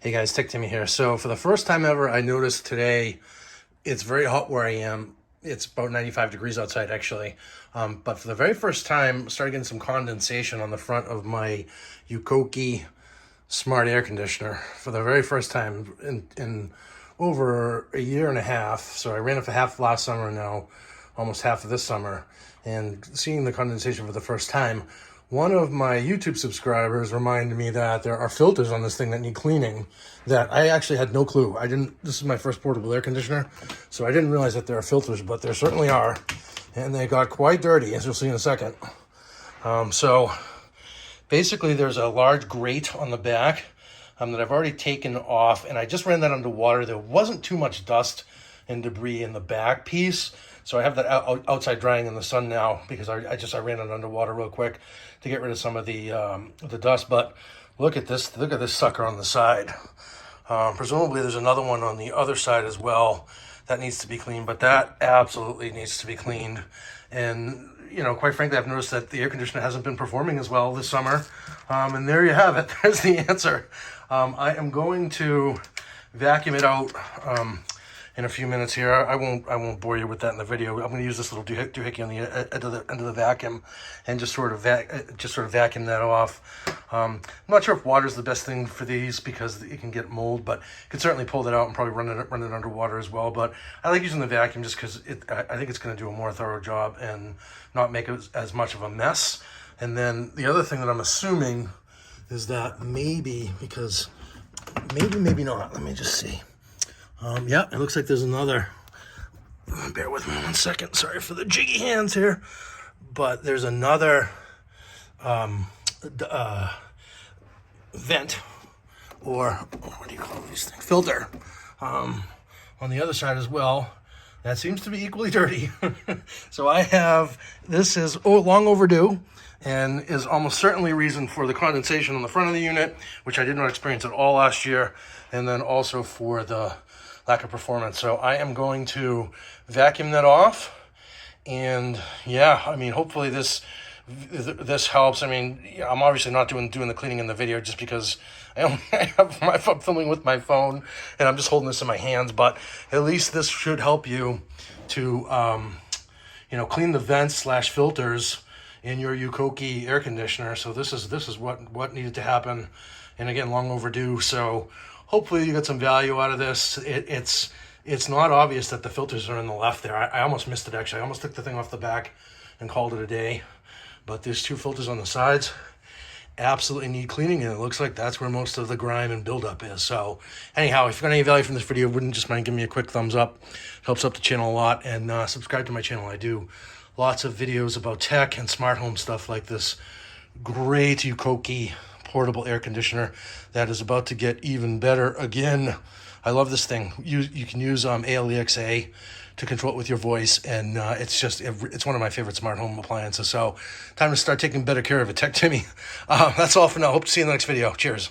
Hey guys, Tech Timmy here. So for the first time ever, I noticed today it's very hot where I am. It's about 95 degrees outside actually. But for the very first time, I started getting some condensation on the front of my UKOKE smart air conditioner for the very first time in over a year and a half. So I ran it for half last summer and now almost half of this summer. And seeing the condensation for the first time, one of my YouTube subscribers reminded me that there are filters on this thing that need cleaning that I actually had no clue. This is my first portable air conditioner, so I didn't realize that there are filters, but there certainly are. And they got quite dirty, as you'll see in a second. So basically there's a large grate on the back that I've already taken off, and I just ran that under water. There wasn't too much dust and debris in the back piece, so I have that outside drying in the sun now because I ran it under water real quick to get rid of some of the dust. But look at this sucker on the side. Presumably there's another one on the other side as well that needs to be cleaned, but that absolutely needs to be cleaned. And quite frankly, I've noticed that the air conditioner hasn't been performing as well this summer. And there you have it. There's the answer. I am going to vacuum it out in a few minutes here. I won't bore you with that in the video. I'm going to use this little doohickey on the end of the vacuum and just sort of vacuum that off. I'm not sure if water is the best thing for these because it can get mold, but you can certainly pull that out and probably run it under water as well. But I like using the vacuum just because I think it's going to do a more thorough job and not make it as much of a mess. And then the other thing that I'm assuming is that maybe not. Let me just see. Yeah, it looks like there's another. Bear with me 1 second. Sorry for the jiggy hands here. But there's another vent, or what do you call these things? Filter on the other side as well. That seems to be equally dirty. So this is long overdue and is almost certainly a reason for the condensation on the front of the unit, which I did not experience at all last year, and then also for the lack of performance. So I am going to vacuum that off, and yeah, hopefully this helps. I'm obviously not doing the cleaning in the video just because I'm filming with my phone and I'm just holding this in my hands, but at least this should help you to clean the vents / filters in your UKOKE air conditioner. So this is what needed to happen, and again, long overdue. So hopefully you get some value out of this. It's not obvious that the filters are in the left there. I almost missed it actually. I almost took the thing off the back and called it a day. But there's 2 filters on the sides. Absolutely need cleaning, and it looks like that's where most of the grime and buildup is. So anyhow, if you got any value from this video, wouldn't just mind giving me a quick thumbs up. It helps up the channel a lot, and subscribe to my channel. I do lots of videos about tech and smart home stuff like this great UKOKE portable air conditioner that is about to get even better again. I love this thing. You can use Alexa to control it with your voice, and it's one of my favorite smart home appliances. So time to start taking better care of it. Tech Timmy. That's all for now. Hope to see you in the next video. Cheers.